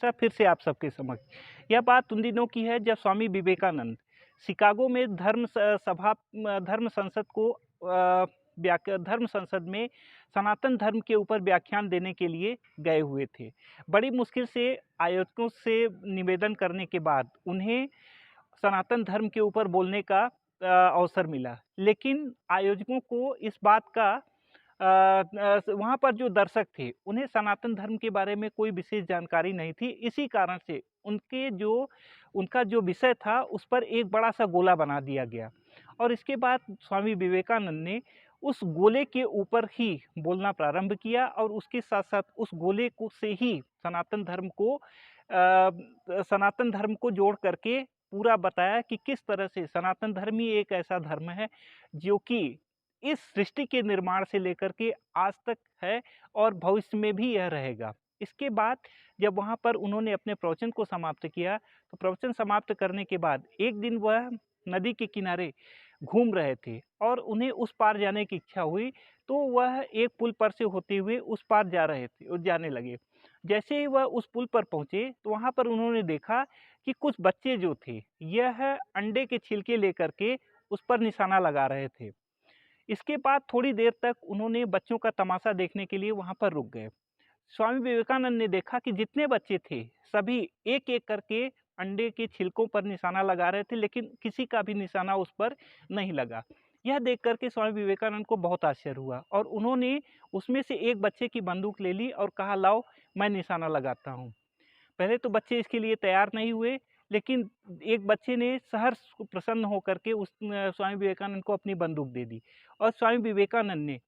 फिर से आप सबके समक्ष। यह बात उन दिनों की है जब स्वामी विवेकानंद शिकागो में धर्म संसद को धर्म संसद में सनातन धर्म के ऊपर व्याख्यान देने के लिए गए हुए थे। बड़ी मुश्किल से आयोजकों से निवेदन करने के बाद उन्हें सनातन धर्म के ऊपर बोलने का अवसर मिला, लेकिन आयोजकों को इस बात का वहाँ पर जो दर्शक थे उन्हें सनातन धर्म के बारे में कोई विशेष जानकारी नहीं थी। इसी कारण से उनका जो विषय था उस पर एक बड़ा सा गोला बना दिया गया और इसके बाद स्वामी विवेकानंद ने उस गोले के ऊपर ही बोलना प्रारंभ किया और उसके साथ साथ उस गोले को से ही सनातन धर्म को जोड़ करके पूरा बताया कि किस तरह से सनातन धर्म ही एक ऐसा धर्म है जो कि इस सृष्टि के निर्माण से लेकर के आज तक है और भविष्य में भी यह रहेगा। इसके बाद जब वहाँ पर उन्होंने अपने प्रवचन को समाप्त किया तो प्रवचन समाप्त करने के बाद एक दिन वह नदी के किनारे घूम रहे थे और उन्हें उस पार जाने की इच्छा हुई, तो वह एक पुल पर से होते हुए उस पार जाने लगे। जैसे ही वह उस पुल पर पहुँचे तो वहाँ पर उन्होंने देखा कि कुछ बच्चे जो थे यह अंडे के छिलके लेकर के उस पर निशाना लगा रहे थे। इसके बाद थोड़ी देर तक उन्होंने बच्चों का तमाशा देखने के लिए वहाँ पर रुक गए। स्वामी विवेकानंद ने देखा कि जितने बच्चे थे सभी एक एक करके अंडे के छिलकों पर निशाना लगा रहे थे, लेकिन किसी का भी निशाना उस पर नहीं लगा। यह देख करके स्वामी विवेकानंद को बहुत आश्चर्य हुआ और उन्होंने उसमें से एक बच्चे की बंदूक ले ली और कहा, लाओ मैं निशाना लगाता हूँ। पहले तो बच्चे इसके लिए तैयार नहीं हुए, लेकिन एक बच्चे ने सहर्ष प्रसन्न होकर के स्वामी विवेकानंद को अपनी बंदूक दे दी और स्वामी विवेकानंद ने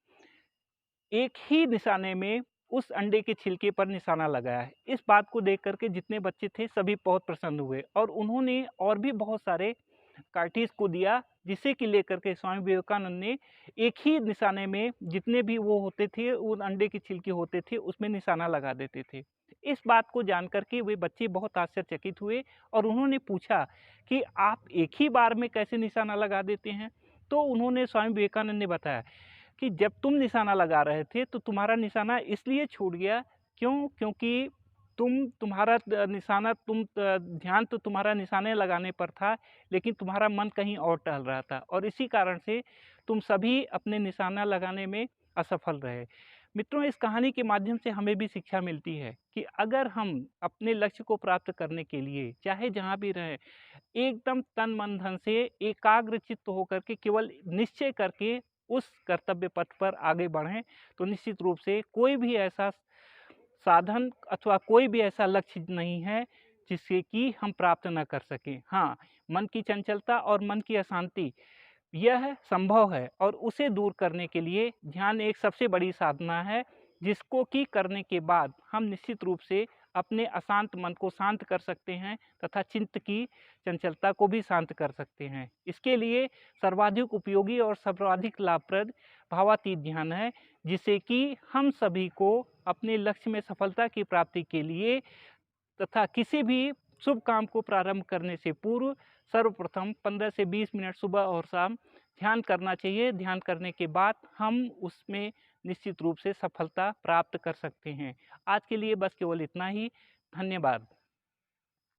एक ही निशाने में उस अंडे के छिलके पर निशाना लगाया है। इस बात को देख करके जितने बच्चे थे सभी बहुत प्रसन्न हुए और उन्होंने और भी बहुत सारे कार्टिज को दिया, जिसे कि लेकर के स्वामी विवेकानंद ने एक ही निशाने में जितने भी वो होते थे, उन अंडे के छिलके होते थे, उसमें निशाना लगा देते थे। इस बात को जानकर के वे बच्चे बहुत आश्चर्यचकित हुए और उन्होंने पूछा कि आप एक ही बार में कैसे निशाना लगा देते हैं? तो उन्होंने स्वामी विवेकानंद ने बताया कि जब तुम निशाना लगा रहे थे तो तुम्हारा निशाना इसलिए छूट गया, क्योंकि ध्यान तो तुम्हारा निशाने लगाने पर था, लेकिन तुम्हारा मन कहीं और टहल रहा था और इसी कारण से तुम सभी अपने निशाना लगाने में असफल रहे। मित्रों, इस कहानी के माध्यम से हमें भी शिक्षा मिलती है कि अगर हम अपने लक्ष्य को प्राप्त करने के लिए चाहे जहाँ भी रहें, एकदम तन मन धन से एकाग्र चित्त होकर के केवल निश्चय करके उस कर्तव्य पथ पर आगे बढ़ें, तो निश्चित रूप से कोई भी ऐसा साधन अथवा कोई भी ऐसा लक्ष्य नहीं है जिससे कि हम प्राप्त न कर सकें। हाँ, मन की चंचलता और मन की अशांति यह संभव है और उसे दूर करने के लिए ध्यान एक सबसे बड़ी साधना है, जिसको कि करने के बाद हम निश्चित रूप से अपने अशांत मन को शांत कर सकते हैं तथा चित्त की चंचलता को भी शांत कर सकते हैं। इसके लिए सर्वाधिक उपयोगी और सर्वाधिक लाभप्रद भावातीत ध्यान है, जिसे कि हम सभी को अपने लक्ष्य में सफलता की प्राप्ति के लिए तथा किसी भी शुभ काम को प्रारंभ करने से पूर्व सर्वप्रथम 15 से 20 मिनट सुबह और शाम ध्यान करना चाहिए। ध्यान करने के बाद हम उसमें निश्चित रूप से सफलता प्राप्त कर सकते हैं। आज के लिए बस केवल इतना ही। धन्यवाद।